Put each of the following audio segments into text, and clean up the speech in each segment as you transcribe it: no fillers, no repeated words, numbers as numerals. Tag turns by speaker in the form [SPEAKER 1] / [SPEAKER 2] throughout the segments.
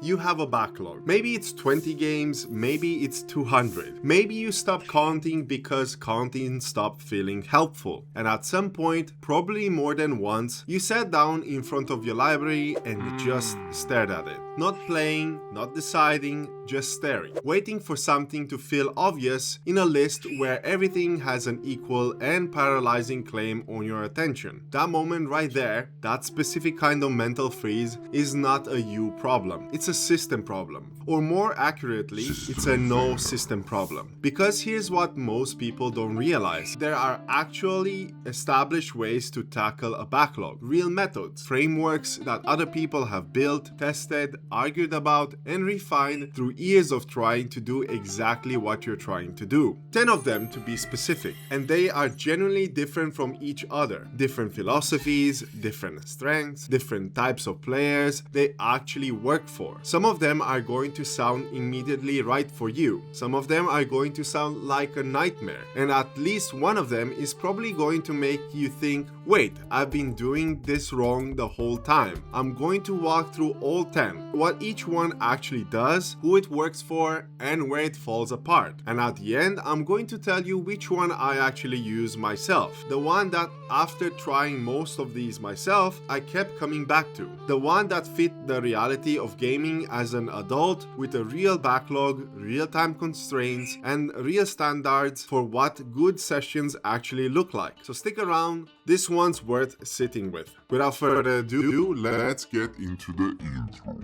[SPEAKER 1] you have a backlog. Maybe it's 20 games, maybe it's 200. Maybe you stop counting because counting stopped feeling helpful. And at some point, probably more than once, you sat down in front of your library and just stared at it. Not playing, not deciding, just staring. Waiting for something to feel obvious in a list where everything has an equal and paralyzing claim on your attention. That moment right there, that specific kind of mental freeze, is not a you problem. It's a system problem. Or more accurately, it's a no system problem. Because here's what most people don't realize. There are actually established ways to tackle a backlog. Real methods, frameworks that other people have built, tested, argued about, and refined through years of trying to do exactly what you're trying to do. 10 of them to be specific, and they are generally different from each other. Different philosophies, different strengths, different types of players they actually work for. Some of them are going to sound immediately right for you. Some of them are going to sound like a nightmare, and at least one of them is probably going to make you think, wait, I've been doing this wrong the whole time. I'm going to walk through all 10, what each one actually does, who it works for, and where it falls apart. And at the end, I'm going to tell you which one I actually use myself. The one that, after trying most of these myself, I kept coming back to. The one that fit the reality of gaming as an adult with a real backlog, real-time constraints, and real standards for what good sessions actually look like. So stick around, this one's worth sitting with. Without further ado, let's get into the intro.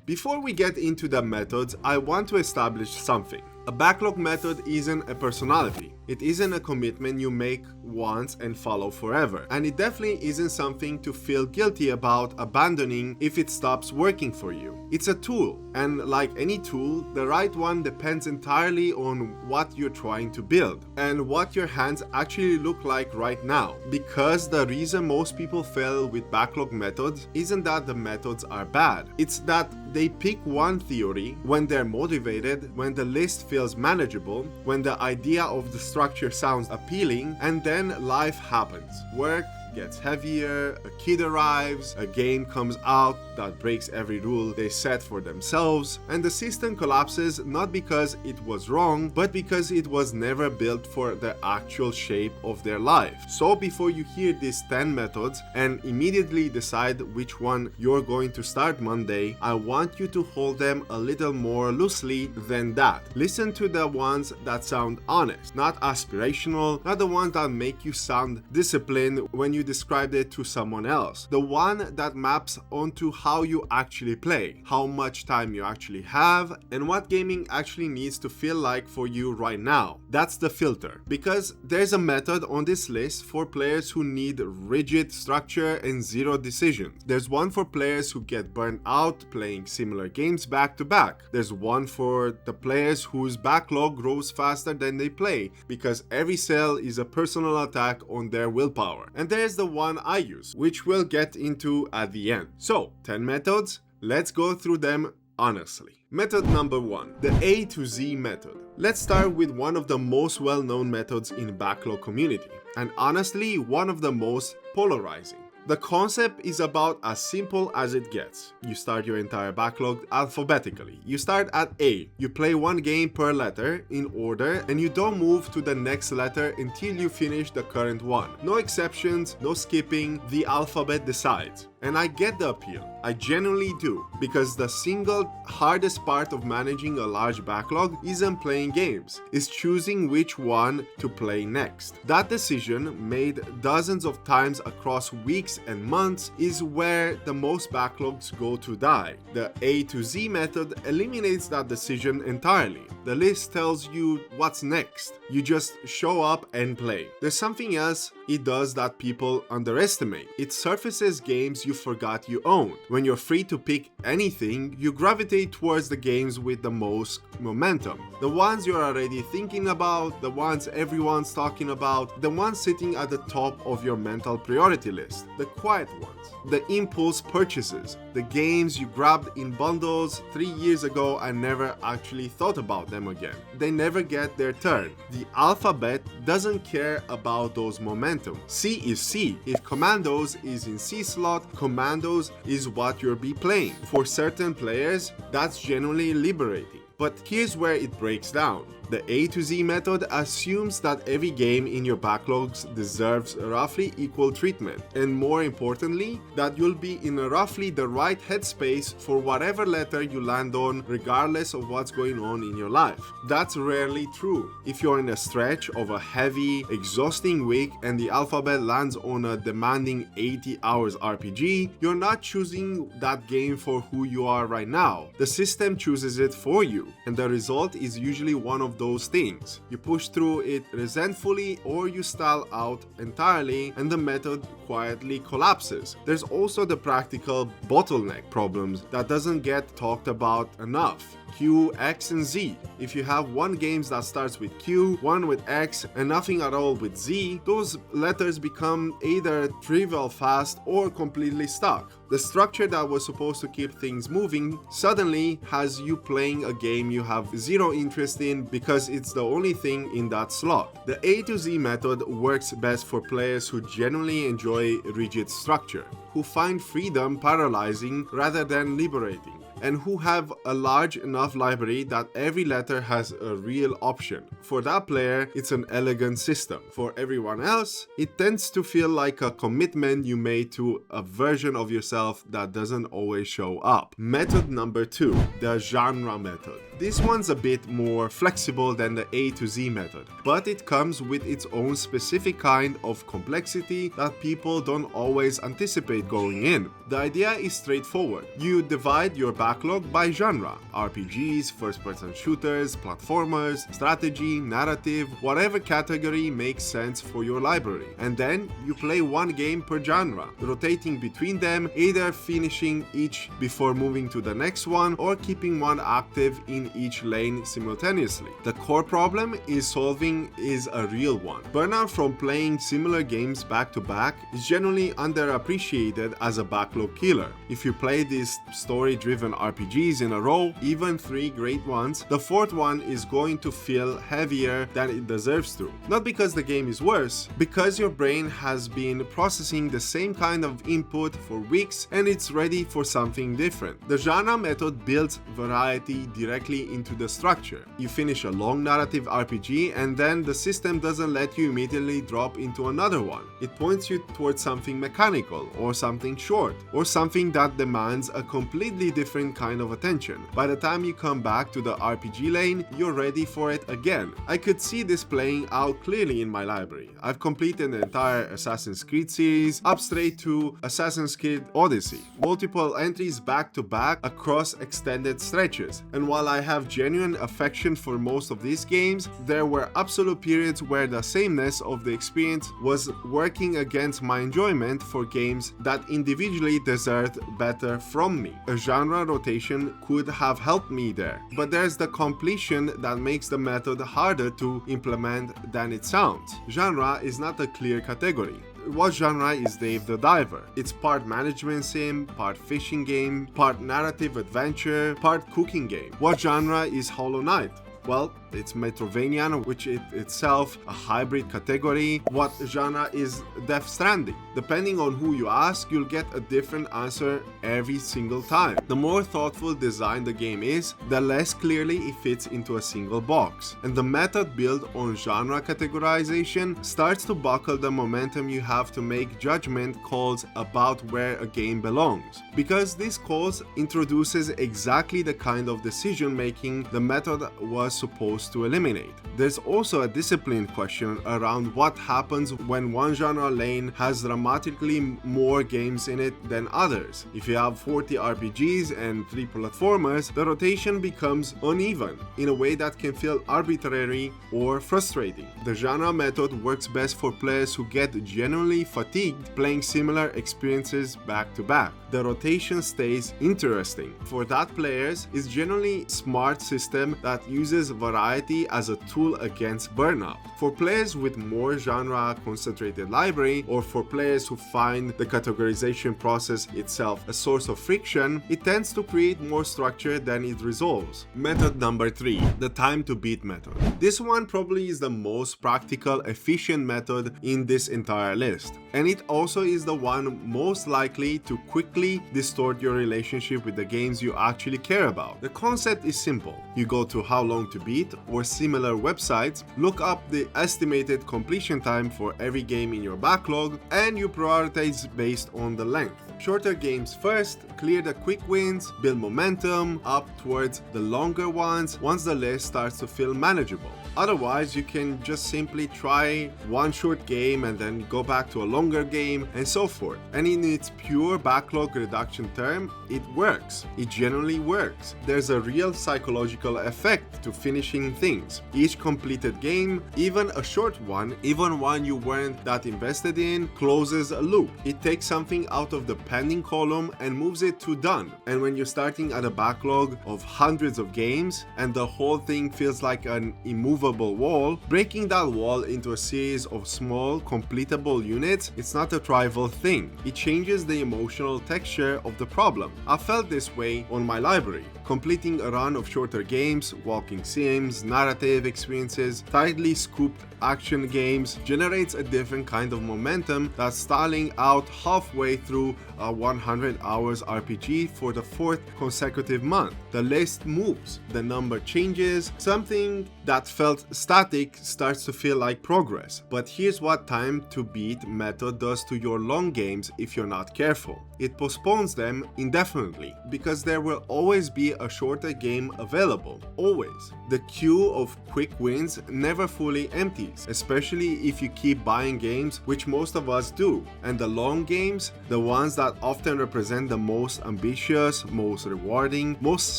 [SPEAKER 1] Before we get into the methods, I want to establish something. A backlog method isn't a personality. It isn't a commitment you make once and follow forever. And it definitely isn't something to feel guilty about abandoning if it stops working for you. It's a tool, and like any tool, the right one depends entirely on what you're trying to build and what your hands actually look like right now. Because the reason most people fail with backlog methods isn't that the methods are bad. It's that they pick one theory when they're motivated, when the list feels manageable, when the idea of the structure sounds appealing, and then life happens. Work gets heavier, a kid arrives, a game comes out that breaks every rule they set for themselves, and the system collapses not because it was wrong, but because it was never built for the actual shape of their life. So before you hear these 10 methods and immediately decide which one you're going to start Monday, I want you to hold them a little more loosely than that. Listen to the ones that sound honest, not aspirational, not the ones that make you sound disciplined when you described it to someone else. The one that maps onto how you actually play, how much time you actually have, and what gaming actually needs to feel like for you right now. That's the filter. Because there's a method on this list for players who need rigid structure and zero decisions. There's one for players who get burnt out playing similar games back to back. There's one for the players whose backlog grows faster than they play because every sale is a personal attack on their willpower. And there's the one I use, which we'll get into at the end. So, 10 methods, let's go through them honestly. Method number 1, the A to Z method. Let's start with one of the most well-known methods in backlog community, and honestly, one of the most polarizing. The concept is about as simple as it gets. You start your entire backlog alphabetically. You start at A. You play one game per letter in order, and you don't move to the next letter until you finish the current one. No exceptions, no skipping, the alphabet decides. And I get the appeal. I genuinely do, because the single hardest part of managing a large backlog isn't playing games, it's choosing which one to play next. That decision, made dozens of times across weeks and months, is where the most backlogs go to die. The A to Z method eliminates that decision entirely. The list tells you what's next. You just show up and play. There's something else it does that people underestimate. It surfaces games you forgot you owned. When you're free to pick anything, you gravitate towards the games with the most momentum. The ones you're already thinking about, the ones everyone's talking about, the ones sitting at the top of your mental priority list, the quiet ones, the impulse purchases, the games you grabbed in bundles 3 years ago and never actually thought about them again. they never get their turn. The alphabet doesn't care about those momentum. C is C. If Commandos is in C slot, Commandos is what you'll be playing. For certain players, that's genuinely liberating. But here's where it breaks down. The A to Z method assumes that every game in your backlogs deserves roughly equal treatment, and more importantly, that you'll be in roughly the right headspace for whatever letter you land on, regardless of what's going on in your life. That's rarely true. If you're in a stretch of a heavy, exhausting week and the alphabet lands on a demanding 80 hours RPG, you're not choosing that game for who you are right now. The system chooses it for you, and the result is usually one of those things. You push through it resentfully, or you stall out entirely and the method quietly collapses. There's also the practical bottleneck problems that doesn't get talked about enough. Q, X, and Z. If you have one game that starts with Q, one with X, and nothing at all with Z, those letters become either trivial fast or completely stuck. The structure that was supposed to keep things moving suddenly has you playing a game you have zero interest in because it's the only thing in that slot. The A to Z method works best for players who genuinely enjoy rigid structure, who find freedom paralyzing rather than liberating, and who have a large enough library that every letter has a real option. For that player, it's an elegant system. For everyone else, it tends to feel like a commitment you made to a version of yourself that doesn't always show up. Method number 2, the genre method. This one's a bit more flexible than the A to Z method, but it comes with its own specific kind of complexity that people don't always anticipate going in. The idea is straightforward. You divide your backlog by genre: RPGs, first-person shooters, platformers, strategy, narrative, whatever category makes sense for your library. And then you play one game per genre, rotating between them, either finishing each before moving to the next one or keeping one active in each lane simultaneously. The core problem is solving is a real one. Burnout from playing similar games back to back is generally underappreciated as a backlog killer. If you play these story-driven RPGs in a row, even 3 great ones, the 4th one is going to feel heavier than it deserves to. Not because the game is worse, because your brain has been processing the same kind of input for weeks and it's ready for something different. The genre method builds variety directly into the structure. You finish a long narrative RPG and then the system doesn't let you immediately drop into another one. It points you towards something mechanical, or something short, or something that demands a completely different kind of attention. By the time you come back to the RPG lane, you're ready for it again. I could see this playing out clearly in my library. I've completed the entire Assassin's Creed series, up straight to Assassin's Creed Odyssey. Multiple entries back to back across extended stretches. And while I have genuine affection for most of these games, there were absolute periods where the sameness of the experience was working against my enjoyment for games that individually deserved better from me. A genre rotation could have helped me there, but there's the completion that makes the method harder to implement than it sounds. Genre is not a clear category. What genre is Dave the Diver? It's part management sim, part fishing game, part narrative adventure, part cooking game. What genre is Hollow Knight? Well, it's Metroidvania, which is itself a hybrid category. What genre is Death Stranding? Depending on who you ask, you'll get a different answer every single time. The more thoughtful designed the game is, the less clearly it fits into a single box. And the method built on genre categorization starts to buckle the momentum you have to make judgment calls about where a game belongs. Because this calls introduces exactly the kind of decision making the method was supposed to eliminate. There's also a discipline question around what happens when one genre lane has dramatically more games in it than others. If you have 40 RPGs and 3 platformers, the rotation becomes uneven in a way that can feel arbitrary or frustrating. The genre method works best for players who get genuinely fatigued playing similar experiences back to back. The rotation stays interesting. For that players, it's generally a smart system that uses uses variety as a tool against burnout. For players with more genre-concentrated library, or for players who find the categorization process itself a source of friction, it tends to create more structure than it resolves. Method number 3, the time to beat method. This one probably is the most practical, efficient method in this entire list, and it also is the one most likely to quickly distort your relationship with the games you actually care about. The concept is simple. You go to How Long to Beat or similar websites, look up the estimated completion time for every game in your backlog, and you prioritize based on the length. Shorter games first, clear the quick wins, build momentum up towards the longer ones once the list starts to feel manageable. Otherwise, you can just simply try one short game and then go back to a longer game and so forth. And in its pure backlog reduction term, it works. It generally works. There's a real psychological effect to finishing things. Each completed game, even a short one, even one you weren't that invested in, closes a loop. It takes something out of the pending column and moves it to done. And when you're starting at a backlog of hundreds of games and the whole thing feels like an immovable wall, breaking that wall into a series of small completable units, it's not a trivial thing. It changes the emotional texture of the problem. I felt this way on my library. Completing a run of shorter games, walking sims, narrative experiences, tightly scooped action games generates a different kind of momentum than stalling out halfway through a 100 hours RPG for the 4th consecutive month. The list moves, the number changes, something that felt static starts to feel like progress. But here's what time to beat method does to your long games if you're not careful. It postpones them indefinitely, because there will always be a shorter game available. Always. The queue of quick wins never fully empties, especially if you keep buying games, which most of us do. And the long games, the ones that often represent the most ambitious, most rewarding, most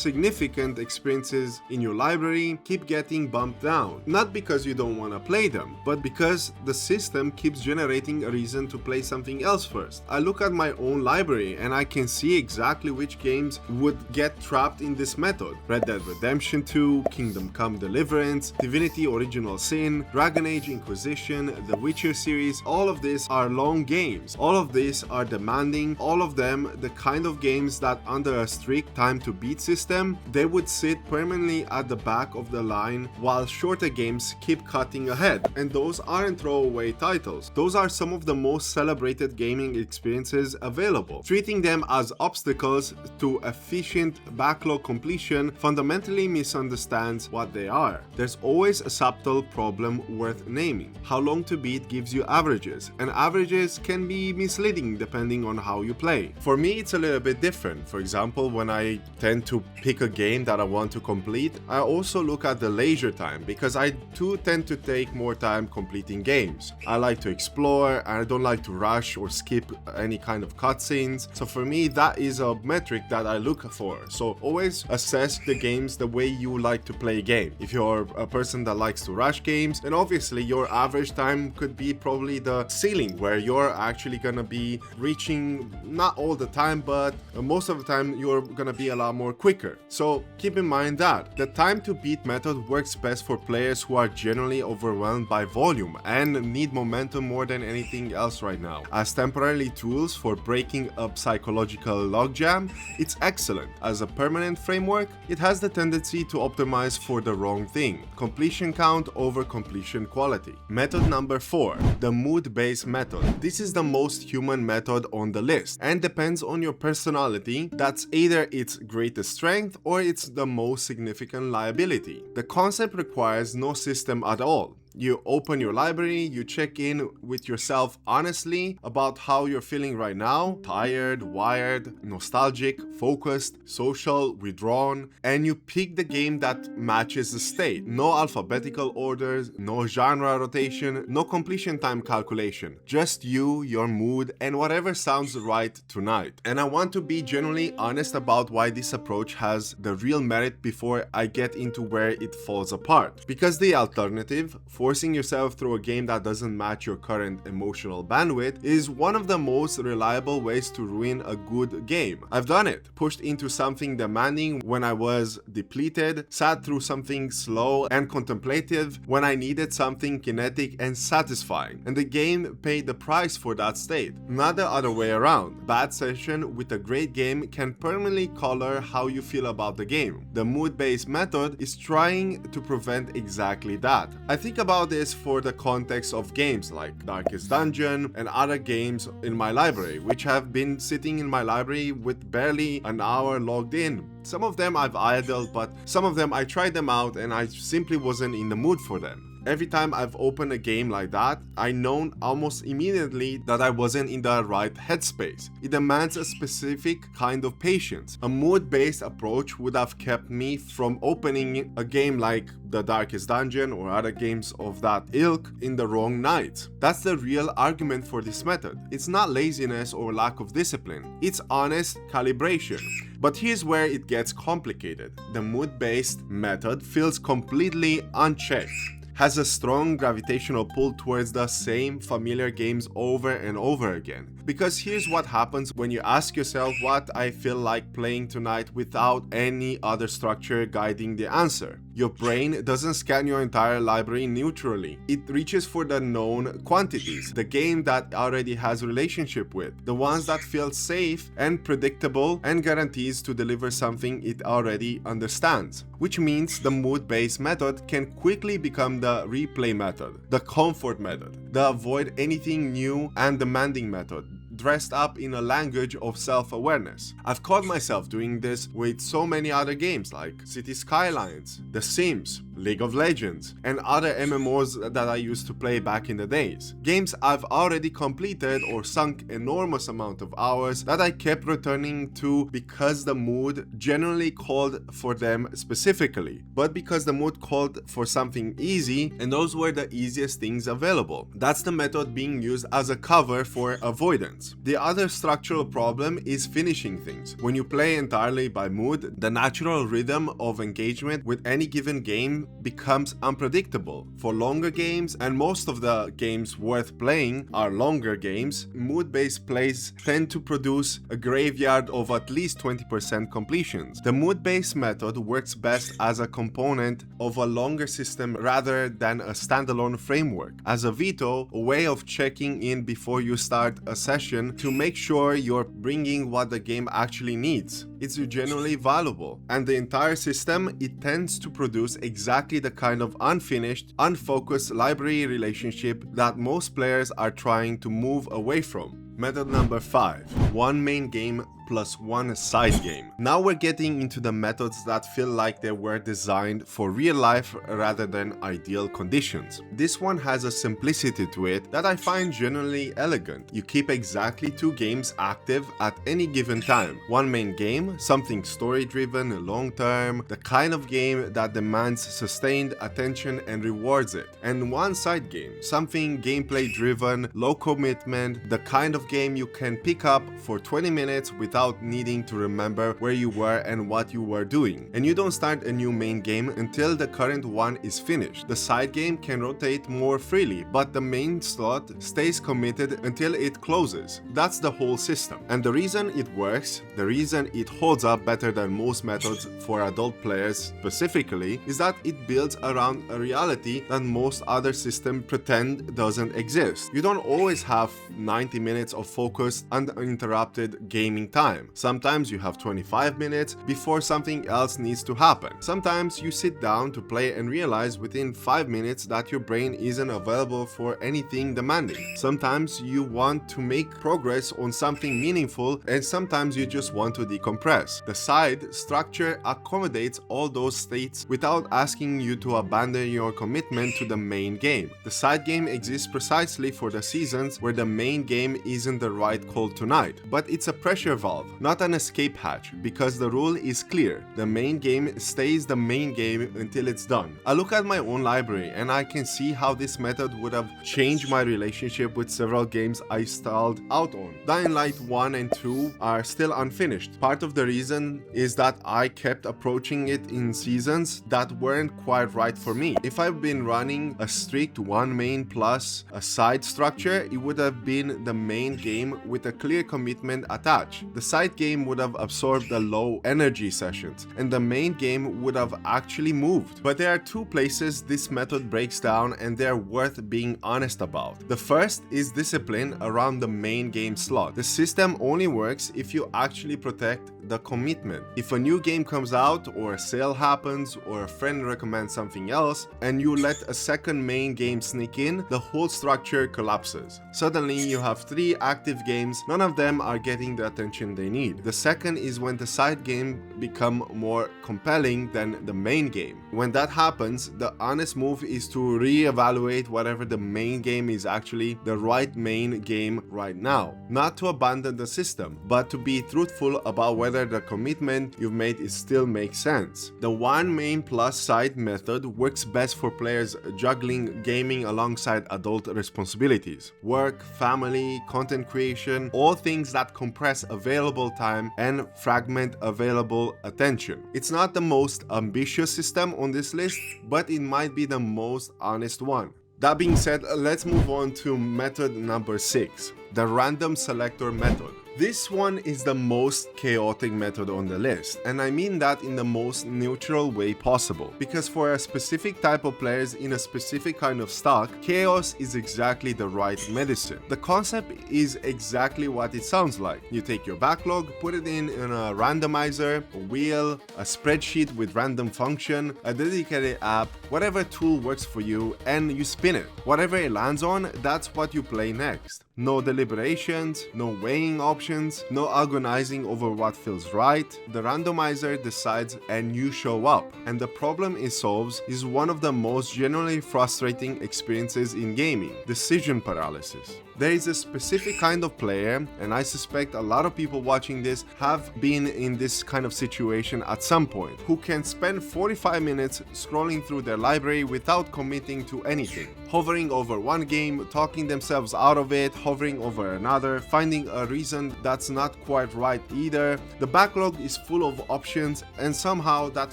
[SPEAKER 1] significant experiences in your library, keep getting bumped down. Not because you don't want to play them, but because the system keeps generating a reason to play something else first. I look at my own library and I can see exactly which games would get trapped in this method. Red Dead Redemption 2, Kingdom Come Deliverance, Divinity Original Sin, Dragon Age Inquisition, The Witcher series, all of these are long games. All of these are demanding, all of them the kind of games that under a strict time to beat system, they would sit permanently at the back of the line while shorter games keep cutting ahead. And those aren't throwaway titles. Those are some of the most celebrated gaming experiences available. Treating them as obstacles to efficient backlog completion fundamentally misunderstands what they are. There's always a subtle problem worth naming. How Long to Beat gives you averages, and averages can be misleading depending on how you play. For me, it's a little bit different. For example, when I tend to pick a game that I want to complete, I also look at the leisure time, because I too tend to take more time completing games. I like to explore, and I don't like to rush or skip any kind of cutscenes. So for me, that is a metric that I look for. So always assess the games the way you like to play a game. If you're a person that likes to rush games, then obviously your average time could be probably the ceiling, where you're actually gonna be reaching, not all the time, but most of the time you're gonna be a lot more quicker. So keep in mind that the time to beat method works best for players who are generally overwhelmed by volume and need momentum more than anything else right now. As temporary tools for breaking a psychological logjam, it's excellent. As a permanent framework, it has the tendency to optimize for the wrong thing: completion count over completion quality. Method number 4, the mood-based method. This is the most human method on the list and depends on your personality. That's either its greatest strength or it's the most significant liability. The concept requires no system at all. You open your library, you check in with yourself honestly about how you're feeling right now: tired, wired, nostalgic, focused, social, withdrawn, and you pick the game that matches the state. No alphabetical orders, no genre rotation, no completion time calculation. Just you, your mood, and whatever sounds right tonight. And I want to be genuinely honest about why this approach has the real merit before I get into where it falls apart. Because the alternative, for Forcing yourself through a game that doesn't match your current emotional bandwidth is one of the most reliable ways to ruin a good game. I've done it. Pushed into something demanding when I was depleted, sat through something slow and contemplative when I needed something kinetic and satisfying, and the game paid the price for that state, not the other way around. Bad session with a great game can permanently color how you feel about the game. The mood-based method is trying to prevent exactly that. I think about this for the context of games like Darkest Dungeon and other games in my library, which have been sitting in my library with barely an hour logged in. Some of them I've idled, but some of them I tried them out and I simply wasn't in the mood for them. Every time I've opened a game like that, I know almost immediately that I wasn't in the right headspace. It demands a specific kind of patience. A mood-based approach would have kept me from opening a game like The Darkest Dungeon or other games of that ilk in the wrong night. That's the real argument for this method. It's not laziness or lack of discipline. It's honest calibration. But here's where it gets complicated. The mood-based method feels completely unchecked, has a strong gravitational pull towards the same familiar games over and over again. Because here's what happens when you ask yourself what I feel like playing tonight without any other structure guiding the answer. Your brain doesn't scan your entire library neutrally. It reaches for the known quantities, the game that already has a relationship with, the ones that feel safe and predictable and guarantees to deliver something it already understands. Which means the mood-based method can quickly become the replay method, the comfort method, the avoid anything new and demanding method, dressed up in a language of self-awareness. I've caught myself doing this with so many other games like City Skylines, The Sims, League of Legends, and other MMOs that I used to play back in the days. Games I've already completed or sunk enormous amount of hours that I kept returning to because the mood generally called for them specifically, but because the mood called for something easy, and those were the easiest things available. That's the method being used as a cover for avoidance. The other structural problem is finishing things. When you play entirely by mood, the natural rhythm of engagement with any given game becomes unpredictable. For longer games, and most of the games worth playing are longer games, mood-based plays tend to produce a graveyard of at least 20% completions. The mood-based method works best as a component of a longer system rather than a standalone framework, as a veto, a way of checking in before you start a session to make sure you're bringing what the game actually needs. It's genuinely valuable, and the entire system, it tends to produce exactly the kind of unfinished, unfocused library relationship that most players are trying to move away from. Method number 5. One main game plus one side game. Now we're getting into the methods that feel like they were designed for real life rather than ideal conditions. This one has a simplicity to it that I find generally elegant. You keep exactly 2 games active at any given time. One main game, something story-driven, long-term, the kind of game that demands sustained attention and rewards it. And one side game, something gameplay-driven, low commitment, the kind of game you can pick up for 20 minutes without needing to remember where you were and what you were doing. And you don't start a new main game until the current one is finished. The side game can rotate more freely, but the main slot stays committed until it closes. That's the whole system. And the reason it works, the reason it holds up better than most methods for adult players specifically, is that it builds around a reality that most other systems pretend doesn't exist. You don't always have 90 minutes of focused, uninterrupted gaming time. Sometimes you have 25 minutes before something else needs to happen. Sometimes you sit down to play and realize within 5 minutes that your brain isn't available for anything demanding. Sometimes you want to make progress on something meaningful, and sometimes you just want to decompress. The side structure accommodates all those states without asking you to abandon your commitment to the main game. The side game exists precisely for the seasons where the main game isn't the right call tonight, but it's a pressure valve. resolve, not an escape hatch, because the rule is clear. The main game stays the main game until it's done. I look at my own library and I can see how this method would have changed my relationship with several games I stalled out on. Dying Light 1 and 2 are still unfinished. Part of the reason is that I kept approaching it in seasons that weren't quite right for me. If I've been running a strict one main plus a side structure, it would have been the main game with a clear commitment attached. The side game would have absorbed the low energy sessions, and the main game would have actually moved. But there are two places this method breaks down, and they're worth being honest about. The first is discipline around the main game slot. The system only works if you actually protect the commitment. If a new game comes out, or a sale happens, or a friend recommends something else, and you let a second main game sneak in, the whole structure collapses. Suddenly you have 3 active games, none of them are getting the attention they need. The second is when the side game become more compelling than the main game. When that happens, the honest move is to re-evaluate whatever the main game is actually the right main game right now. Not to abandon the system, but to be truthful about whether the commitment you've made is still makes sense. The one main plus side method works best for players juggling gaming alongside adult responsibilities. Work, family, content creation, all things that compress available time and fragment available attention. It's not the most ambitious system on this list, but it might be the most honest one. That being said, let's move on to method number 6, the random selector method. This one is the most chaotic method on the list, and I mean that in the most neutral way possible, because for a specific type of players in a specific kind of stock, chaos is exactly the right medicine. The concept is exactly what it sounds like. You take your backlog, put it in a randomizer, a wheel, a spreadsheet with random function, a dedicated app, whatever tool works for you, and you spin it. Whatever it lands on, that's what you play next. No deliberations, no weighing options, no agonizing over what feels right. The randomizer decides and you show up. And the problem it solves is one of the most generally frustrating experiences in gaming: decision paralysis. There is a specific kind of player, and I suspect a lot of people watching this have been in this kind of situation at some point, who can spend 45 minutes scrolling through their library without committing to anything, hovering over one game, talking themselves out of it, hovering over another, finding a reason that's not quite right either. The backlog is full of options, and somehow that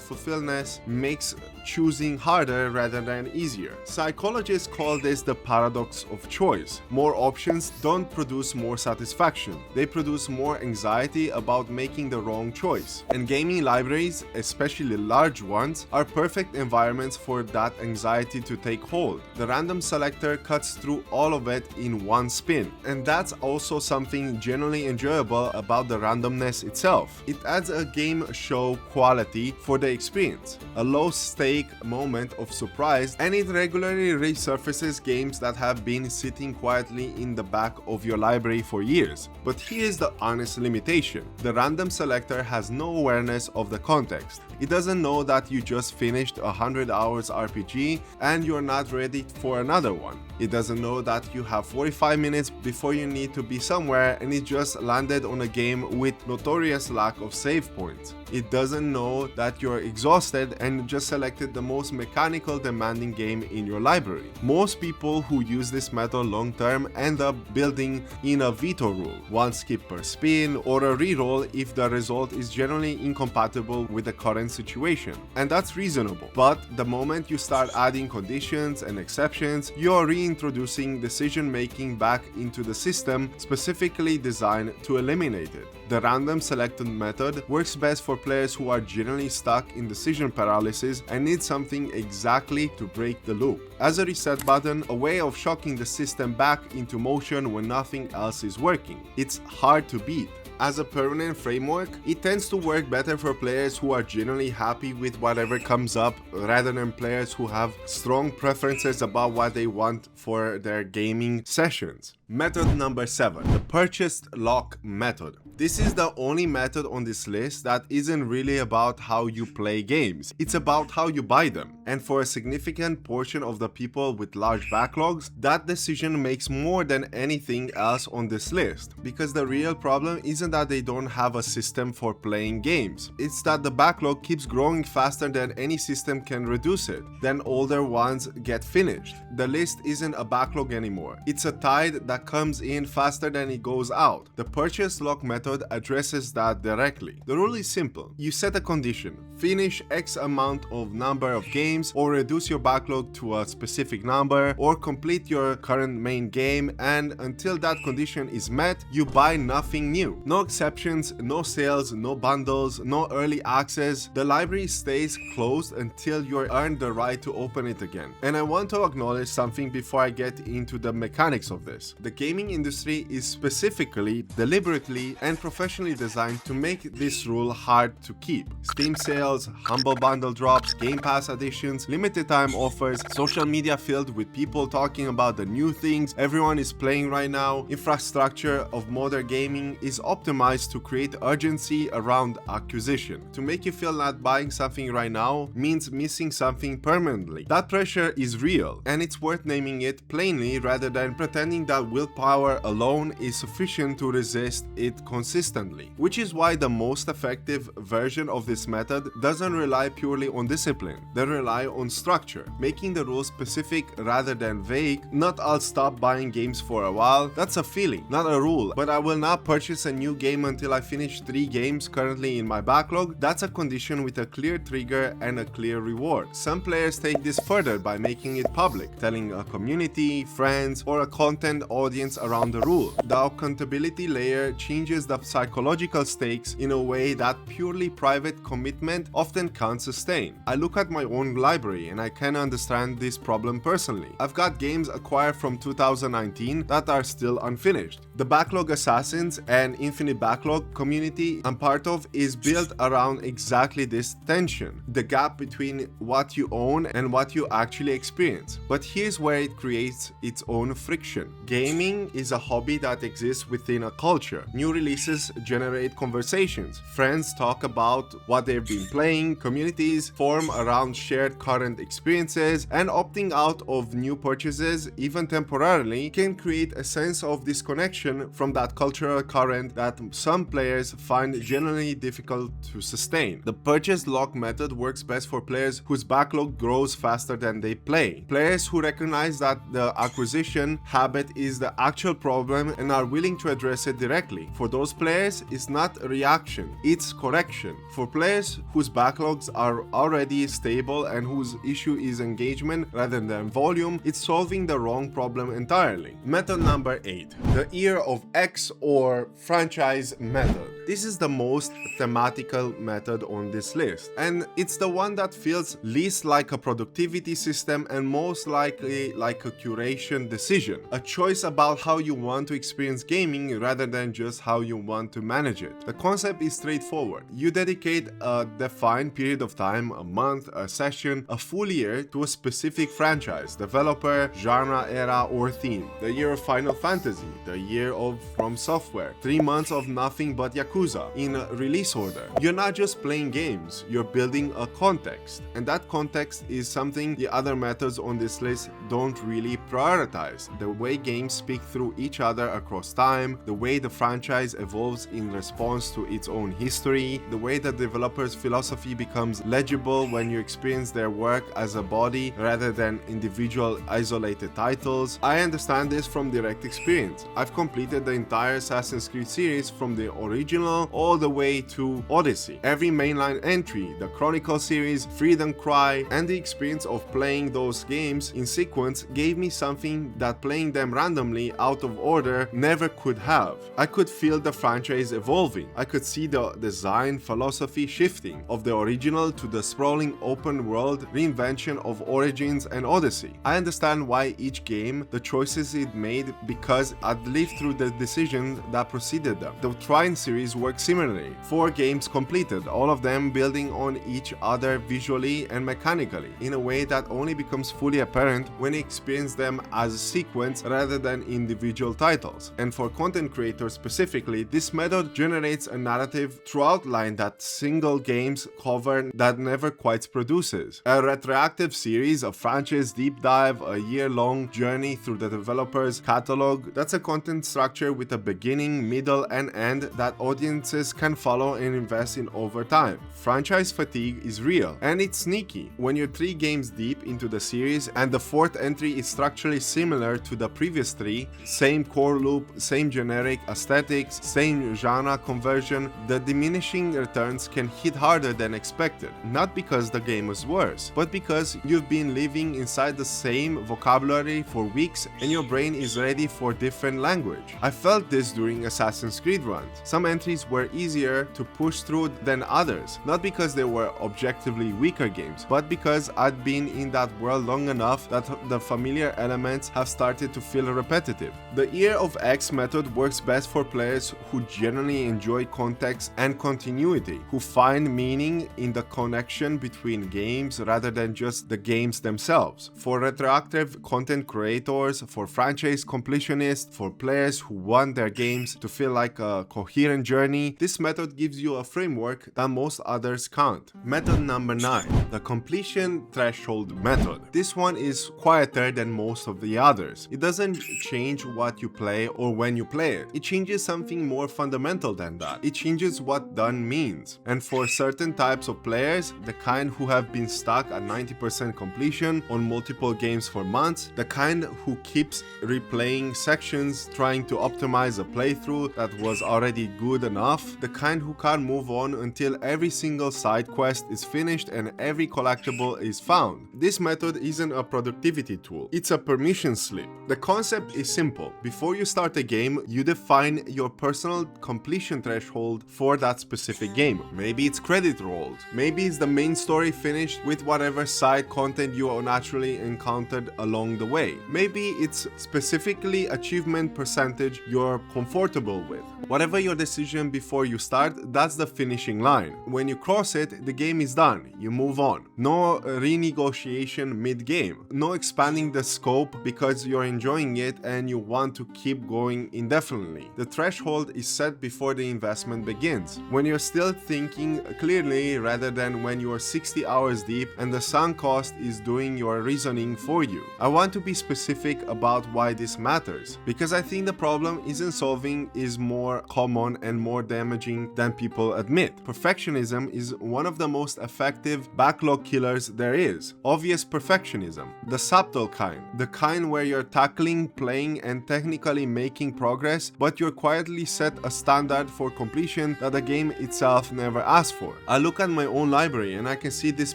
[SPEAKER 1] fulfillment makes choosing harder rather than easier. Psychologists call this the paradox of choice. More options don't produce more satisfaction. They produce more anxiety about making the wrong choice. And gaming libraries, especially large ones, are perfect environments for that anxiety to take hold. The random selector cuts through all of it in one spin. And that's also something generally enjoyable about the randomness itself. It adds a game show quality for the experience, a low stake moment of surprise, and it regularly resurfaces games that have been sitting quietly in the back of your library for years. But here's the honest limitation: the random selector has no awareness of the context. It doesn't know that you just finished a 100 hours RPG and you're not ready for another one. It doesn't know that you have 45 minutes before you need to be somewhere and it just landed on a game with notorious lack of save points. It doesn't know that you're exhausted and just selected the most mechanical demanding game in your library. Most people who use this method long term end up building in a veto rule, one skip per spin, or a reroll if the result is generally incompatible with the current situation. And that's reasonable. But the moment you start adding conditions and exceptions, you're reintroducing decision making back into the system specifically designed to eliminate it. The random selected method works best for players who are generally stuck in decision paralysis and need something exactly to break the loop. As a reset button, a way of shocking the system back into motion when nothing else is working. It's hard to beat. As a permanent framework, it tends to work better for players who are generally happy with whatever comes up rather than players who have strong preferences about what they want for their gaming sessions. Method number 7, the purchased lock method. This is the only method on this list that isn't really about how you play games, it's about how you buy them. And for a significant portion of the people with large backlogs, that decision makes more than anything else on this list. Because the real problem isn't that they don't have a system for playing games, it's that the backlog keeps growing faster than any system can reduce it. Then older ones get finished. The list isn't a backlog anymore, it's a tide that comes in faster than it goes out. The purchase lock method addresses that directly. The rule is simple. You set a condition, finish X amount of number of games, or reduce your backlog to a specific number, or complete your current main game, and until that condition is met, you buy nothing new. No exceptions, no sales, no bundles, no early access. The library stays closed until you earn the right to open it again. And I want to acknowledge something before I get into the mechanics of this. The gaming industry is specifically, deliberately, and professionally designed to make this rule hard to keep. Steam sales, humble bundle drops, Game Pass additions, limited time offers, social media filled with people talking about the new things everyone is playing right now. Infrastructure of modern gaming is optimized to create urgency around acquisition, to make you feel that buying something right now means missing something permanently. That pressure is real, and it's worth naming it plainly rather than pretending that willpower alone is sufficient to resist it consistently. Which is why the most effective version of this method doesn't rely purely on discipline. They rely on structure, making the rules specific rather than vague. Not "I'll stop buying games for a while." That's a feeling, not a rule. But "I will not purchase a new game until I finish 3 games currently in my backlog." That's a condition with a clear trigger and a clear reward. Some players take this further by making it public, telling a community, friends, or a content audience around the rule. The accountability layer changes the psychological stakes in a way that purely private commitment often can't sustain. I look at my own library and I can understand this problem personally. I've got games acquired from 2019 that are still unfinished. The Backlog Assassins and Infinite Backlog community I'm part of is built around exactly this tension, the gap between what you own and what you actually experience. But here's where it creates its own friction. Gaming is a hobby that exists within a culture. New releases generate conversations. Friends talk about what they've been playing, communities form around shared current experiences, and opting out of new purchases, even temporarily, can create a sense of disconnection from that cultural current that some players find generally difficult to sustain. The purchase lock method works best for players whose backlog grows faster than they play. Players who recognize that the acquisition habit is the actual problem and are willing to address it directly. For those players, it's not a reaction, it's correction. For players whose backlogs are already stable and whose issue is engagement rather than volume, it's solving the wrong problem entirely. Method number 8. The year of X or franchise method. This is the most thematical method on this list, and it's the one that feels least like a productivity system and most likely like a curation decision, a choice about how you want to experience gaming rather than just how you want to manage it. The concept is straightforward. You dedicate a defined period of time, a month, a session, a full year, to a specific franchise, developer, genre, era, or theme. The year of Final Fantasy, the year of From Software, 3 months of nothing but Yakuza, in a release order. You're not just playing games, you're building a context, and that context is something the other methods on this list don't really prioritize. The way games speak through each other across time, the way the franchise evolves in response to its own history, the way the developer's philosophy becomes legible when you experience their work as a body rather than individual isolated titles. I understand this from direct experience. I've completed the entire Assassin's Creed series from the original all the way to Odyssey. Every mainline entry, the Chronicle series, Freedom Cry, and the experience of playing those games in sequence gave me something that playing them randomly out of order never could have. I could feel the franchise evolving. I could see the design philosophy shifting of the original to the sprawling open world reinvention of Origins and Odyssey. I understand why each game, the choices it made, because I'd lived through the decisions that preceded them. The Trine series games work similarly. 4 games completed, all of them building on each other visually and mechanically, in a way that only becomes fully apparent when you experience them as a sequence rather than individual titles. And for content creators specifically, this method generates a narrative throughout line that single games cover that never quite produces. A retroactive series, a franchise deep dive, a year-long journey through the developer's catalog, that's a content structure with a beginning, middle, and end that audiences can follow and invest in over time. Franchise fatigue is real, and it's sneaky. When you're 3 games deep into the series and the 4th entry is structurally similar to the previous 3, same core loop, same generic aesthetics, same genre conversion, the diminishing returns can hit harder than expected. Not because the game was worse, but because you've been living inside the same vocabulary for weeks and your brain is ready for different language. I felt this during Assassin's Creed runs. Some entries were easier to push through than others, not because they were objectively weaker games, but because I'd been in that world long enough that the familiar elements have started to feel repetitive. The Year of X method works best for players who genuinely enjoy context and continuity, who find meaning in the connection between games rather than just the games themselves. For retroactive content creators, for franchise completionists, for players who want their games to feel like a coherent journey, this method gives you a framework that most others can't. Method number 9, the completion threshold method. This one is quieter than most of the others. It doesn't change what you play or when you play it. It changes something more fundamental than that. It changes what done means. And for certain types of players, the kind who have been stuck at 90% completion on multiple games for months, the kind who keeps replaying sections trying to optimize a playthrough that was already good enough, the kind who can't move on until every single side quest is finished and every collectible is found. This method isn't a productivity tool, it's a permission slip. The concept is simple. Before you start a game, you define your personal completion threshold for that specific game. Maybe it's credit rolled, maybe it's the main story finished with whatever side content you naturally encountered along the way. Maybe it's specifically achievement percentage you're comfortable with. Whatever your decision before you start, that's the finishing line. When you cross it, the game is done. You move on. No renegotiation mid-game. No expanding the scope because you're enjoying it and you want to keep going indefinitely. The threshold is set before the investment begins. When you're still thinking clearly rather than when you're 60 hours deep and the sunk cost is doing your reasoning for you. I want to be specific about why this matters, because I think the problem isn't solving is more common and more damaging than people admit. Perfectionism is one of the most effective backlog killers there is. Obvious perfectionism, the subtle kind, the kind where you're tackling, playing, and technically making progress, but you're quietly set a standard for completion that the game itself never asked for. I look at my own library and I can see this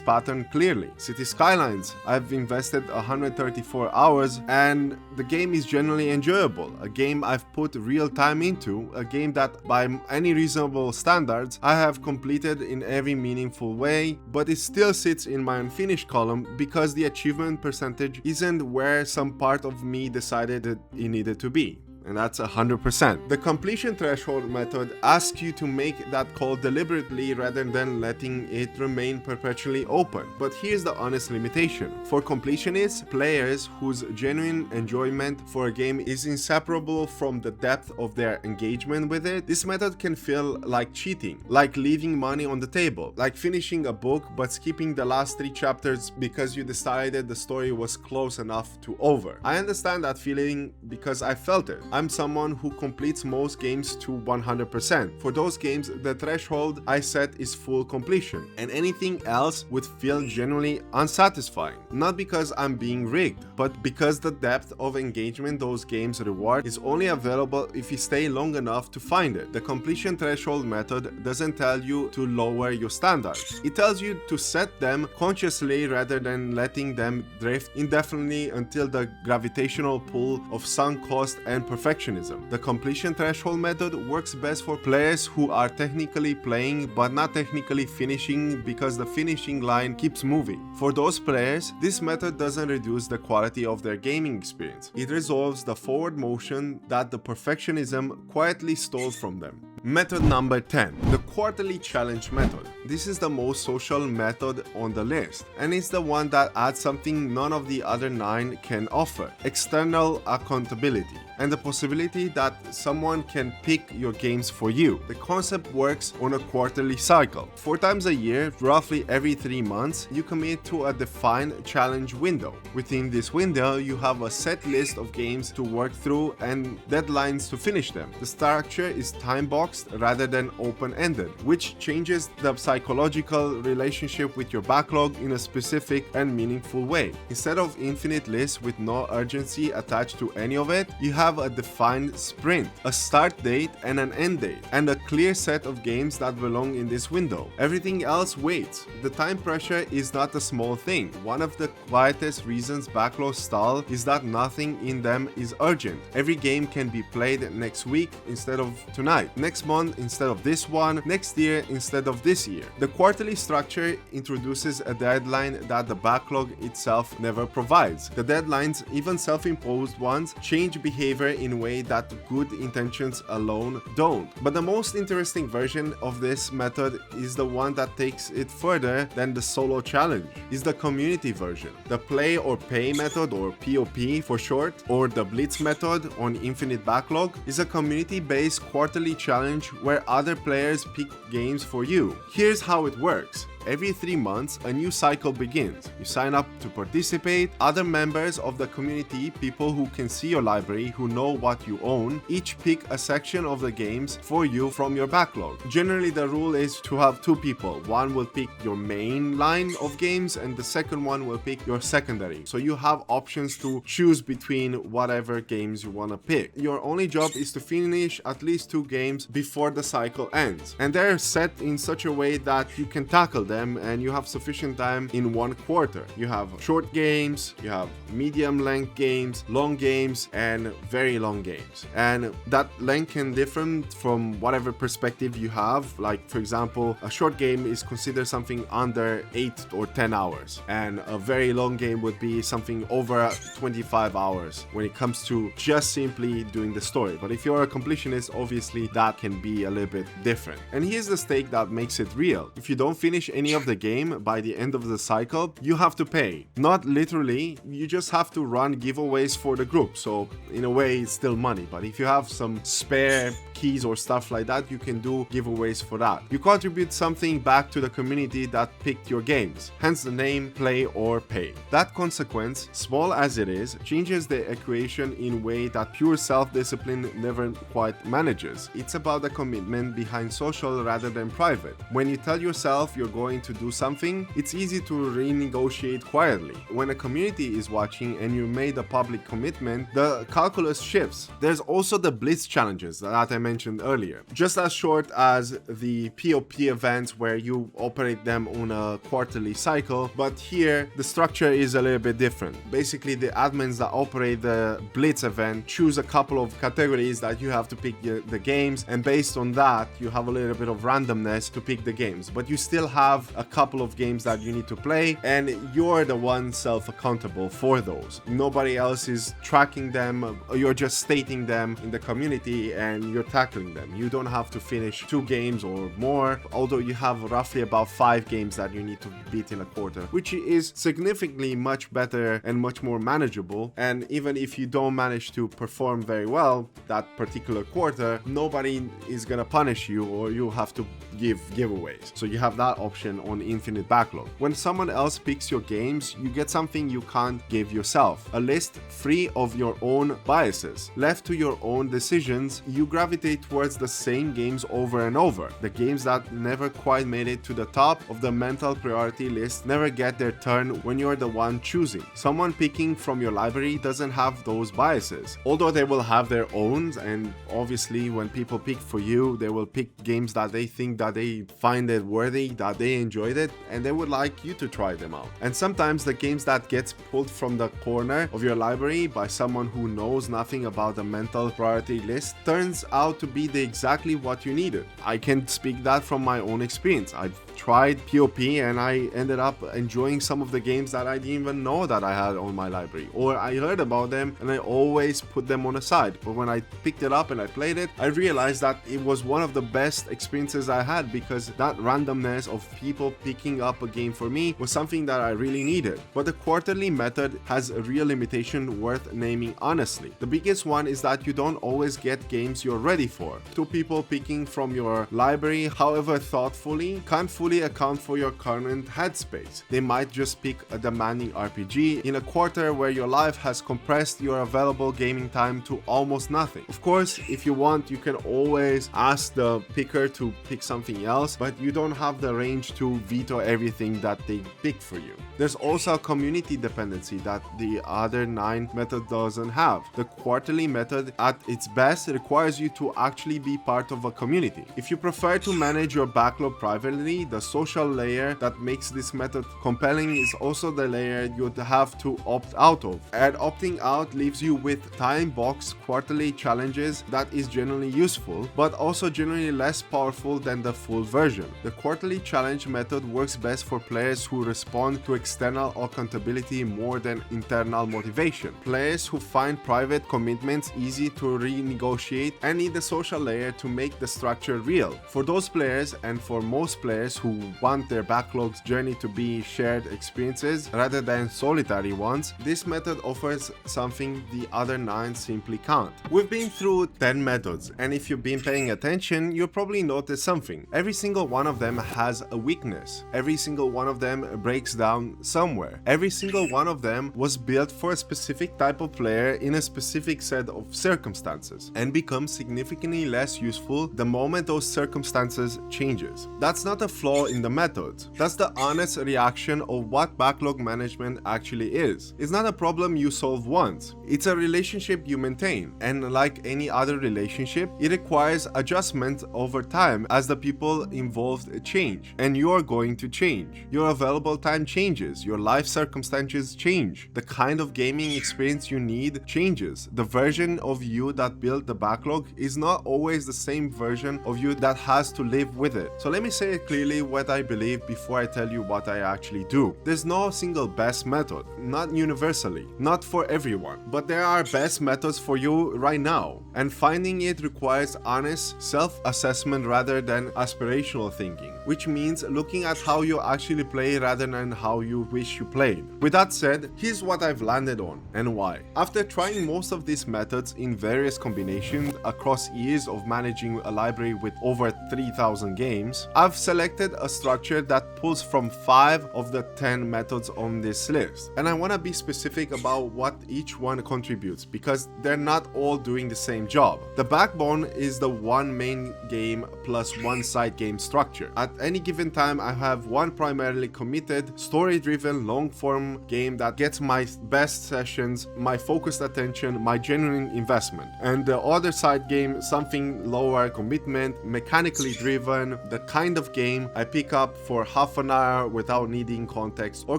[SPEAKER 1] pattern clearly. City Skylines, I've invested 134 hours and the game is generally enjoyable. A game I've put real time into, a game that by any reasonable standards I have completed in every meaningful way, but it still sits in my unfinished column because the achievement percentage isn't where some part of me decided it needed to be. And that's 100%. The completion threshold method asks you to make that call deliberately rather than letting it remain perpetually open. But here's the honest limitation. For completionists, players whose genuine enjoyment for a game is inseparable from the depth of their engagement with it, this method can feel like cheating, like leaving money on the table, like finishing a book but skipping the last 3 chapters because you decided the story was close enough to over. I understand that feeling because I felt it. I'm someone who completes most games to 100%. For those games, the threshold I set is full completion, and anything else would feel genuinely unsatisfying. Not because I'm being rigged, but because the depth of engagement those games reward is only available if you stay long enough to find it. The completion threshold method doesn't tell you to lower your standards. It tells you to set them consciously rather than letting them drift indefinitely until the gravitational pull of sunk cost and perfectionism. The completion threshold method works best for players who are technically playing but not technically finishing because the finishing line keeps moving. For those players, this method doesn't reduce the quality of their gaming experience. It resolves the forward motion that the perfectionism quietly stole from them. Method number 10, the quarterly challenge method. This is the most social method on the list, and it's the one that adds something none of the other 9 can offer: external accountability and the possibility that someone can pick your games for you. The concept works on a quarterly cycle. 4 times a year, roughly every 3 months, you commit to a defined challenge window. Within this window, you have a set list of games to work through and deadlines to finish them. The structure is time-boxed rather than open-ended, which changes the psychological relationship with your backlog in a specific and meaningful way. Instead of infinite lists with no urgency attached to any of it, you have a defined sprint, a start date and an end date, and a clear set of games that belong in this window. Everything else waits. The time pressure is not a small thing. One of the quietest reasons backlogs stall is that nothing in them is urgent. Every game can be played next week instead of tonight, next month instead of this one, next year instead of this year. The quarterly structure introduces a deadline that the backlog itself never provides. The deadlines, even self-imposed ones, change behavior in a way that good intentions alone don't. But the most interesting version of this method is the one that takes it further than the solo challenge. Is the community version. The play or pay method, or POP for short, or the blitz method on infinite backlog, is a community-based quarterly challenge where other players pick games for you. Here's how it works. Every 3 months, a new cycle begins. You sign up to participate. Other members of the community, people who can see your library, who know what you own, each pick a section of the games for you from your backlog. Generally, the rule is to have 2 people. One will pick your main line of games and the second one will pick your secondary. So you have options to choose between whatever games you want to pick. Your only job is to finish at least 2 games before the cycle ends. And they're set in such a way that you can tackle them and you have sufficient time in 1 quarter. You have short games, you have medium length games, long games, and very long games. And that length can differ from whatever perspective you have. Like, for example, a short game is considered something under 8 or 10 hours, and a very long game would be something over 25 hours when it comes to just simply doing the story. But if you're a completionist, obviously that can be a little bit different. And here's the stake that makes it real. If you don't finish any of the game by the end of the cycle, you have to pay. Not literally, you just have to run giveaways for the group. So in a way, it's still money. But if you have some spare keys or stuff like that, you can do giveaways for that. You contribute something back to the community that picked your games, hence the name play or pay. That consequence, small as it is, changes the equation in a way that pure self-discipline never quite manages. It's about the commitment behind social rather than private. When you tell yourself you're going to do something, it's easy to renegotiate quietly. When a community is watching and you made a public commitment, the calculus shifts. There's also the blitz challenges that I mentioned earlier. Just as short as the POP events where you operate them on a quarterly cycle, but here the structure is a little bit different. Basically, the admins that operate the blitz event choose a couple of categories that you have to pick the games, and based on that you have a little bit of randomness to pick the games, but you still have a couple of games that you need to play and you're the one self-accountable for those. Nobody else is tracking them, you're just stating them in the community and you're tackling them. You don't have to finish 2 games or more, although you have roughly about 5 games that you need to beat in a quarter, which is significantly much better and much more manageable. And even if you don't manage to perform very well that particular quarter, nobody is gonna punish you or you have to give giveaways. So you have that option on infinite backlog. When someone else picks your games, you get something you can't give yourself: a list free of your own biases. Left to your own decisions, you gravitate towards the same games over and over. The games that never quite made it to the top of the mental priority list never get their turn when you're the one choosing. Someone picking from your library doesn't have those biases, although they will have their own, and obviously when people pick for you, they will pick games that they think that they find it worthy, that they enjoyed it, and they would like you to try them out. And sometimes the games that gets pulled from the corner of your library by someone who knows nothing about the mental priority list turns out to be exactly what you needed. I can speak that from my own experience. I've tried PoP and I ended up enjoying some of the games that I didn't even know that I had on my library, or I heard about them and I always put them on the side. But when I picked it up and I played it, I realized that it was one of the best experiences I had, because that randomness of people picking up a game for me was something that I really needed. But the quarterly method has a real limitation worth naming honestly. The biggest one is that you don't always get games you're ready for. Two people picking from your library, however thoughtfully, can't fully account for your current headspace. They might just pick a demanding RPG in a quarter where your life has compressed your available gaming time to almost nothing. Of course, if you want, you can always ask the picker to pick something else, but you don't have the range to veto everything that they pick for you. There's also a community dependency that the other 9 method doesn't have. The quarterly method at its best requires you to actually be part of a community. If you prefer to manage your backlog privately, the social layer that makes this method compelling is also the layer you'd have to opt out of. And opting out leaves you with time-boxed quarterly challenges that is generally useful, but also generally less powerful than the full version. The quarterly challenge method works best for players who respond to external accountability more than internal motivation. Players who find private commitments easy to renegotiate and need the social layer to make the structure real. For those players, and for most players who want their backlogs journey to be shared experiences rather than solitary ones, this method offers something the other 9 simply can't. We've been through 10 methods, and if you've been paying attention, you'll probably notice something. Every single one of them has a weakness. Every single one of them breaks down somewhere. Every single one of them was built for a specific type of player in a specific set of circumstances, and becomes significantly less useful the moment those circumstances changes. That's not a flaw in the method. That's the honest reaction of what backlog management actually is. It's not a problem you solve once. It's a relationship you maintain, and like any other relationship, it requires adjustment over time as the people involved change, and you're going to change. Your available time changes, your life circumstances change, the kind of gaming experience you need changes. The version of you that built the backlog is not always the same version of you that has to live with it. So let me say it clearly what I believe before I tell you what I actually do. There's no single best method, not universally, not for everyone, but there are best methods for you right now, and finding it requires honest self-assessment rather than aspirational thinking, which means looking at how you actually play rather than how you wish you played. With that said, here's what I've landed on and why. After trying most of these methods in various combinations across years of managing a library with over 3,000 games, I've selected a structure that pulls from 5 of the 10 methods on this list. And I want to be specific about what each one contributes, because they're not all doing the same job. The backbone is the one main game plus one side game structure. At any given time, I have one primarily committed, story-driven, long-form game that gets my best sessions, my focused attention, my genuine investment. And the other side game, something lower commitment, mechanically driven, the kind of game I pick up for half an hour without needing context or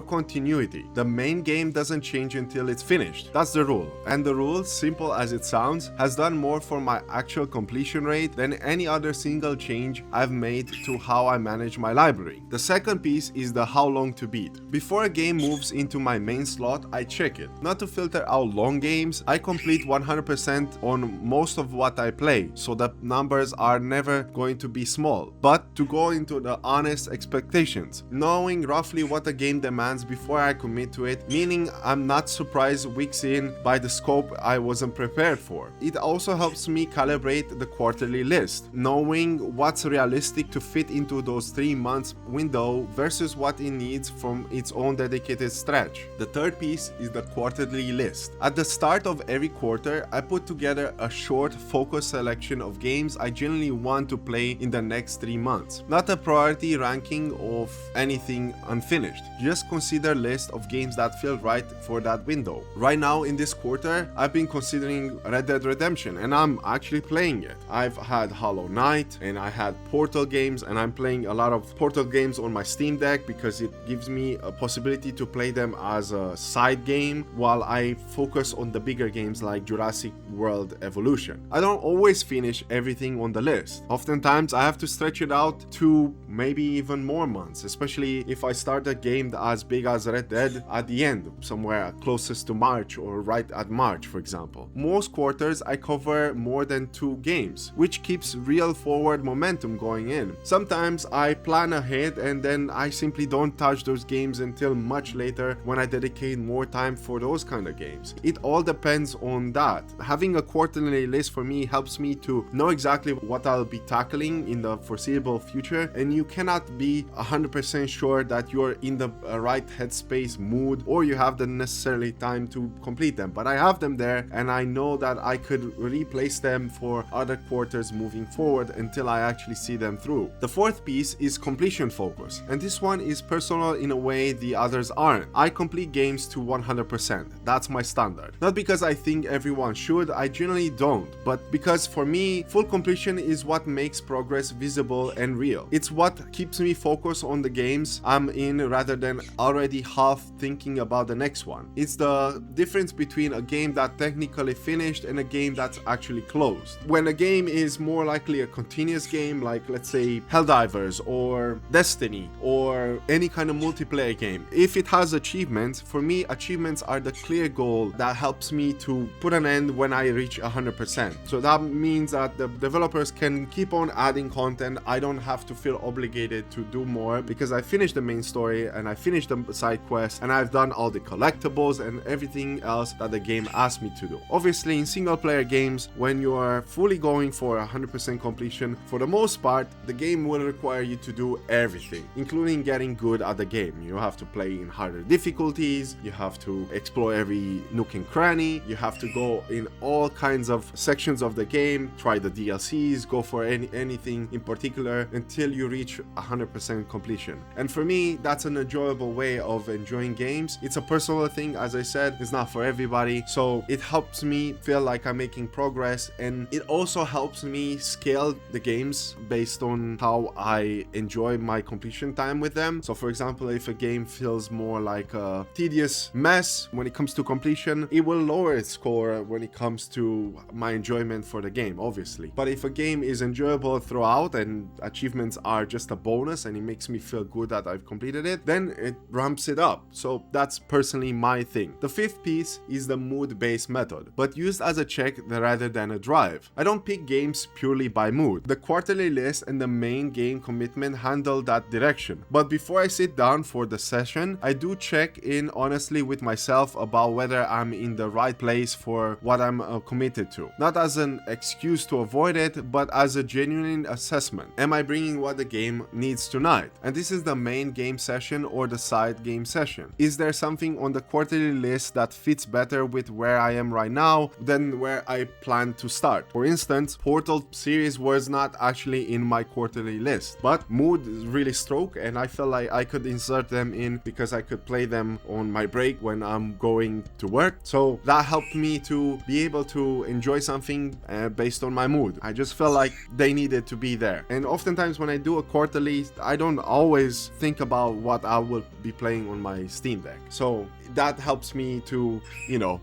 [SPEAKER 1] continuity. The main game doesn't change until it's finished. That's the rule. And the rule, simple as it sounds, has done more for my actual completion rate than any other single change I've made to how I manage my library. The second piece is the how long to beat. Before a game moves into my main slot, I check it. Not to filter out long games, I complete 100% on most of what I play, so the numbers are never going to be small. But to go into the honest expectations, knowing roughly what a game demands before I commit to it, meaning I'm not surprised weeks in by the scope I wasn't prepared for. It also helps me calibrate the quarterly list, knowing what's realistic to fit into those 3 months window versus what it needs from its own dedicated stretch. The third piece is the quarterly list. At the start of every quarter, I put together a short, focused selection of games I genuinely want to play in the next 3 months. Not a priority ranking of anything unfinished. Just consider a list of games that feel right for that window. Right now in this quarter, I've been considering Red Dead Redemption, and I'm actually playing it. I've had Hollow Knight, and I had Portal games, and I'm playing playing a lot of Portal games on my Steam Deck because it gives me a possibility to play them as a side game while I focus on the bigger games like Jurassic World Evolution. I don't always finish everything on the list. Oftentimes I have to stretch it out to maybe even more months, especially if I start a game as big as Red Dead at the end, somewhere closest to March or right at March, for example. Most quarters I cover more than 2 games, which keeps real forward momentum going in. Sometimes I plan ahead and then I simply don't touch those games until much later when I dedicate more time for those kind of games. It all depends on that. Having a quarterly list for me helps me to know exactly what I'll be tackling in the foreseeable future, and you cannot be 100% sure that you're in the right headspace, mood, or you have the necessary time to complete them. But I have them there and I know that I could replace them for other quarters moving forward until I actually see them through. The fourth piece is completion focus, and this one is personal in a way the others aren't. I complete games to 100%. That's my standard. Not because I think everyone should, I generally don't, but because for me, full completion is what makes progress visible and real. It's what keeps me focused on the games I'm in rather than already half thinking about the next one. It's the difference between a game that technically finished and a game that's actually closed. When a game is more likely a continuous game, like let's say Helldivers or Destiny or any kind of multiplayer game, if it has achievements, for me achievements are the clear goal that helps me to put an end when I reach 100%. So that means that the developers can keep on adding content. I don't have to feel obligated to do more because I finished the main story and I finished the side quests and I've done all the collectibles and everything else that the game asked me to do. Obviously in single player games, when you are fully going for 100% completion, for the most part the game will require you to do everything, including getting good at the game. You have to play in harder difficulties, you have to explore every nook and cranny, you have to go in all kinds of sections of the game, try the DLCs, go for anything in particular until you reach 100% completion. And for me, that's an enjoyable way of enjoying games. It's a personal thing, as I said, it's not for everybody, so it helps me feel like I'm making progress, and it also helps me scale the games based on how I enjoy my completion time with them. So for example, if a game feels more like a tedious mess when it comes to completion, it will lower its score when it comes to my enjoyment for the game, obviously. But if a game is enjoyable throughout and achievements are just a bonus and it makes me feel good that I've completed it, then it ramps it up. So that's personally my thing. The fifth piece is the mood-based method, but used as a check rather than a drive. I don't pick games purely by mood. The quarterly list and the main game commitment handle that direction. But before I sit down for the session, I do check in honestly with myself about whether I'm in the right place for what I'm committed to. Not as an excuse to avoid it, but as a genuine assessment. Am I bringing what the game needs tonight? And this is the main game session or the side game session. Is there something on the quarterly list that fits better with where I am right now than where I plan to start? For instance, Portal series was not actually in my quarterly list, but mood really struck and I felt like I could insert them in because I could play them on my break when I'm going to work. So that helped me to be able to enjoy something based on my mood. I just felt like they needed to be there. And oftentimes when I do a quarterly, I don't always think about what I will be playing on my Steam Deck. So that helps me to,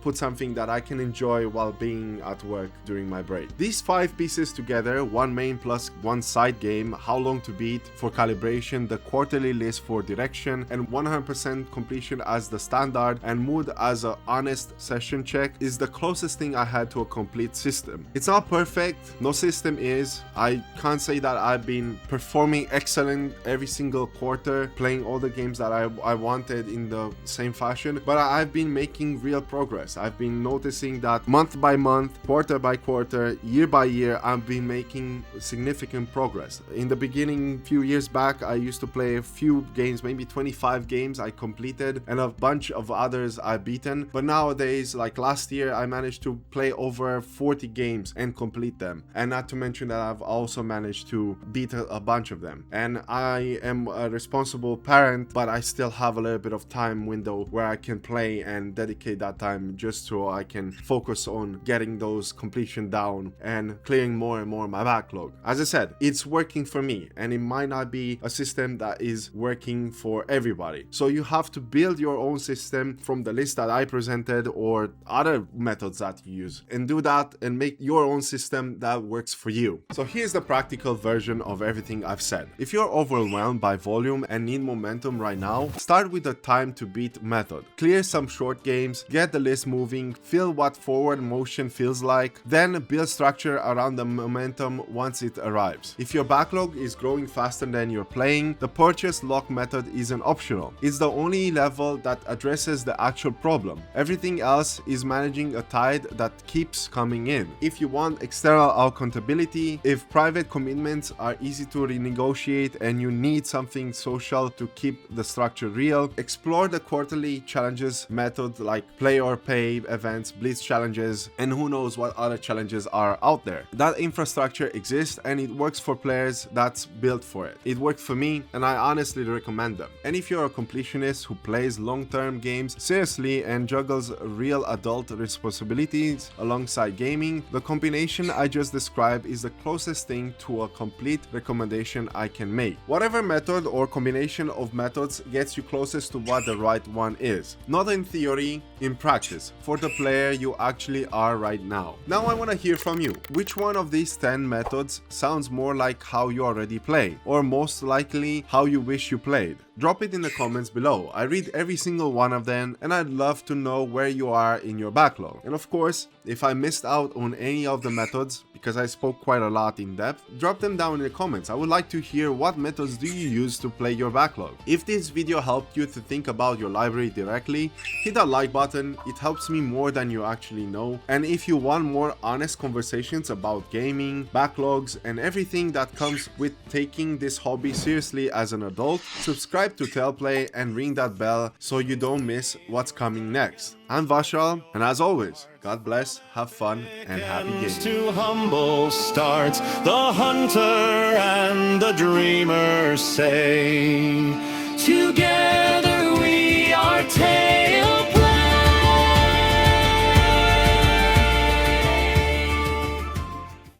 [SPEAKER 1] put something that I can enjoy while being at work during my break. These 5 pieces together, one main plus one side game, how long to beat for calibration, the quarterly list for direction, and 100% completion as the standard, and mood as an honest session check, is the closest thing I had to a complete system. It's not perfect, no system is. I can't say that I've been performing excellent every single quarter, playing all the games that I wanted in the same fashion, but I've been making real progress. I've been noticing that month by month, quarter by quarter, year by year, I've been making significant progress. In the beginning, few years back, I used to play a few games, maybe 25 games I completed, and a bunch of others I've beaten. But nowadays, like last year, I managed to play over 40 games and complete them. And not to mention that I've also managed to beat a bunch of them. And I am a responsible parent, but I still have a little bit of time window where I can play and dedicate that time just so I can focus on getting those completion down and clearing more and more my backlog. As I said, it's working for me, and and it might not be a system that is working for everybody. So you have to build your own system from the list that I presented or other methods that you use, and do that and make your own system that works for you. So here's the practical version of everything I've said. If you're overwhelmed by volume and need momentum right now, start with the time to beat method. Clear some short games, get the list moving, feel what forward motion feels like, then build structure around the momentum once it arrives. If your backlog is growing faster than you're playing, the purchase lock method isn't optional. It's the only level that addresses the actual problem. Everything else is managing a tide that keeps coming in. If you want external accountability, if private commitments are easy to renegotiate and you need something social to keep the structure real, explore the quarterly challenges method like play or pay events, blitz challenges, and who knows what other challenges are out there. That infrastructure exists and it works for players that's built for it. It worked for me and I honestly recommend them. And if you're a completionist who plays long-term games seriously and juggles real adult responsibilities alongside gaming, the combination I just described is the closest thing to a complete recommendation I can make. Whatever method or combination of methods gets you closest to what the right one is. Not in theory, in practice, for the player you actually are right now. Now I want to hear from you. Which one of these 10 methods sounds more like how you already play, or most likely how you wish you played? Drop it in the comments below. I read every single one of them and I'd love to know where you are in your backlog. And of course, if I missed out on any of the methods, because I spoke quite a lot in depth, drop them down in the comments. I would like to hear what methods do you use to play your backlog. If this video helped you to think about your library directly, hit that like button. It helps me more than you actually know. And if you want more honest conversations about gaming, backlogs, and everything that comes with taking this hobby seriously as an adult, subscribe to Tellplay and ring that bell so you don't miss what's coming next. I'm Vashal, and as always, God bless, have fun, and happy gaming.
[SPEAKER 2] To humble starts, the hunter and the dreamer say together.